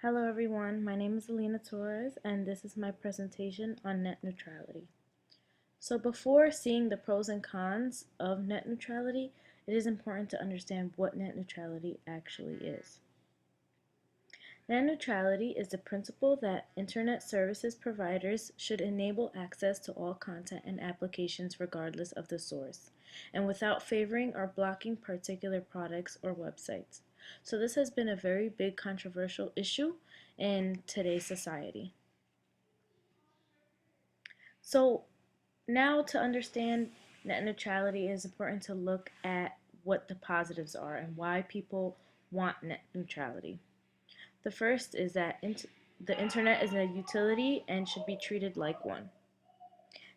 Hello everyone, my name is Alina Torres and this is my presentation on net neutrality. So before seeing the pros and cons of net neutrality, it is important to understand what net neutrality actually is. Net neutrality is the principle that internet services providers should enable access to all content and applications regardless of the source, and without favoring or blocking particular products or websites. So this has been a very big controversial issue in today's society. So now to understand net neutrality, it is important to look at what the positives are and why people want net neutrality. The first is that the internet is a utility and should be treated like one.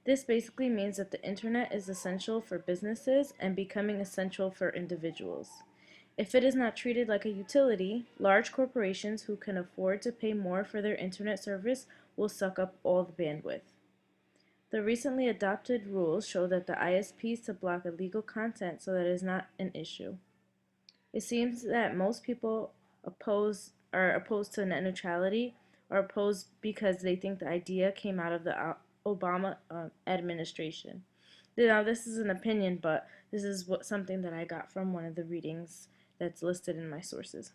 This basically means that the internet is essential for businesses and becoming essential for individuals. If it is not treated like a utility, large corporations who can afford to pay more for their internet service will suck up all the bandwidth. The recently adopted rules show that the ISPs to block illegal content, so that is not an issue. It seems that most people are opposed to net neutrality are opposed because they think the idea came out of the Obama administration. Now, this is an opinion, but this is something that I got from one of the readings that's listed in my sources.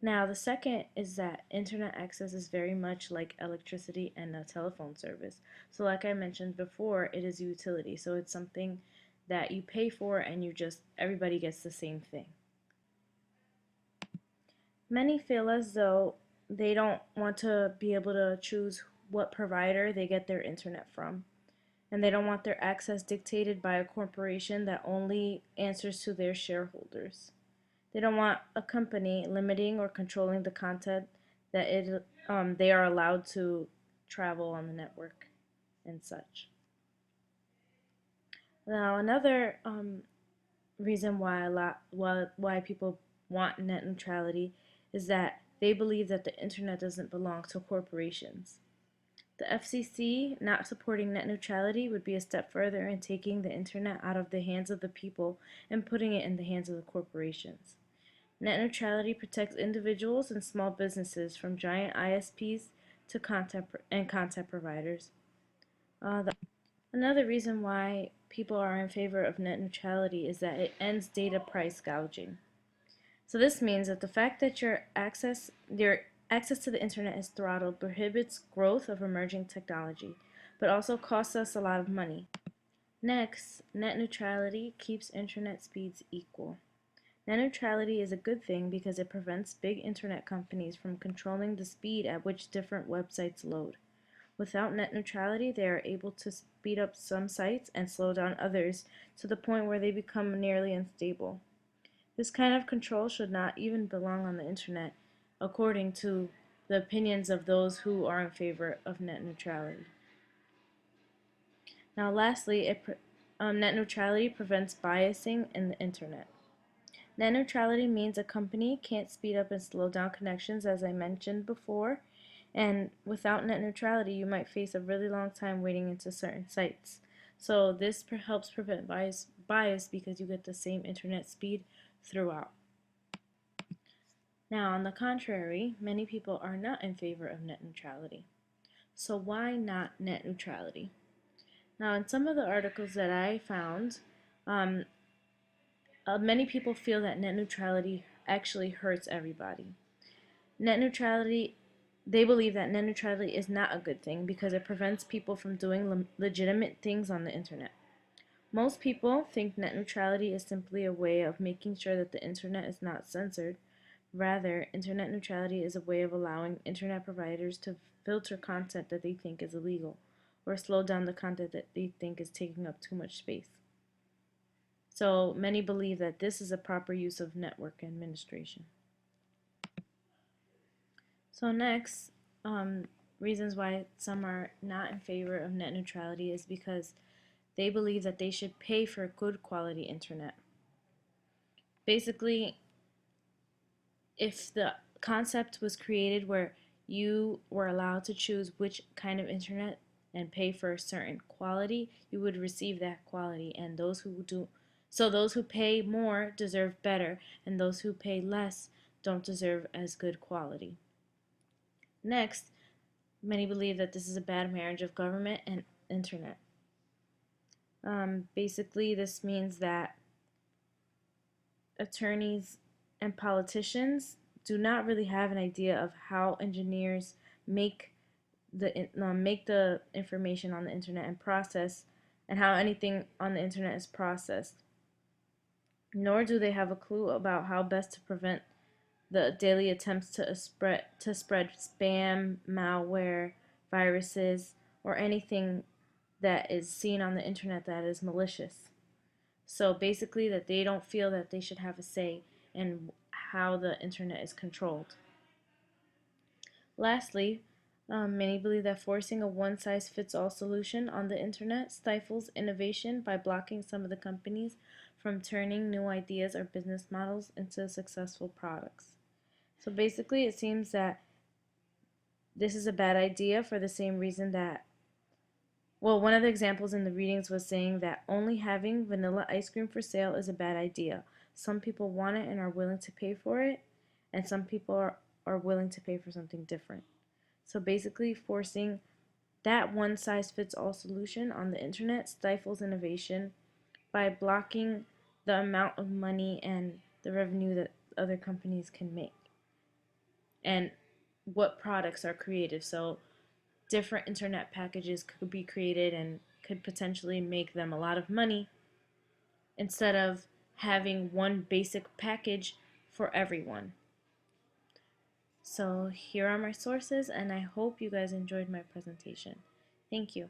Now, the second is that internet access is very much like electricity and a telephone service. So like I mentioned before, it is a utility. So it's something that you pay for and everybody gets the same thing. Many feel as though they don't want to be able to choose what provider they get their internet from. And they don't want their access dictated by a corporation that only answers to their shareholders. They don't want a company limiting or controlling the content that they are allowed to travel on the network and such. Now, another reason why people want net neutrality is that they believe that the internet doesn't belong to corporations. The FCC not supporting net neutrality would be a step further in taking the internet out of the hands of the people and putting it in the hands of the corporations. Net neutrality protects individuals and small businesses from giant ISPs to content providers. Another reason why people are in favor of net neutrality is that it ends data price gouging. So this means that the fact that your access to the internet is throttled prohibits growth of emerging technology, but also costs us a lot of money. Next, net neutrality keeps internet speeds equal. Net neutrality is a good thing because it prevents big internet companies from controlling the speed at which different websites load. Without net neutrality, they are able to speed up some sites and slow down others to the point where they become nearly unstable. This kind of control should not even belong on the internet, according to the opinions of those who are in favor of net neutrality. Now, lastly, net neutrality prevents biasing in the internet. Net neutrality means a company can't speed up and slow down connections, as I mentioned before, and without net neutrality, you might face a really long time waiting into certain sites. So this helps prevent bias because you get the same internet speed throughout. Now, on the contrary, many people are not in favor of net neutrality. So why not net neutrality? Now, in some of the articles that I found, many people feel that net neutrality actually hurts everybody. They believe that net neutrality is not a good thing because it prevents people from doing legitimate things on the internet. Most people think net neutrality is simply a way of making sure that the internet is not censored. Rather, internet neutrality is a way of allowing internet providers to filter content that they think is illegal or slow down the content that they think is taking up too much space. So many believe that this is a proper use of network administration. So next, reasons why some are not in favor of net neutrality is because they believe that they should pay for good quality internet. Basically, if the concept was created where you were allowed to choose which kind of internet and pay for a certain quality, you would receive that quality, and those who pay more deserve better, and those who pay less don't deserve as good quality. Next, many believe that this is a bad marriage of government and internet. Basically, this means that attorneys and politicians do not really have an idea of how engineers make the information on the internet and process and how anything on the internet is processed. Nor do they have a clue about how best to prevent the daily attempts to spread spam, malware, viruses, or anything that is seen on the internet that is malicious. So basically, that they don't feel that they should have a say in how the internet is controlled. Lastly, many believe that forcing a one-size-fits-all solution on the internet stifles innovation by blocking some of the companies from turning new ideas or business models into successful products. So basically, it seems that this is a bad idea for the same reason that, well, one of the examples in the readings was saying that only having vanilla ice cream for sale is a bad idea. Some people want it and are willing to pay for it, and some people are willing to pay for something different. So basically, forcing that one size fits all solution on the internet stifles innovation by blocking the amount of money and the revenue that other companies can make and what products are created. So different internet packages could be created and could potentially make them a lot of money instead of having one basic package for everyone. So here are my sources, and I hope you guys enjoyed my presentation. Thank you.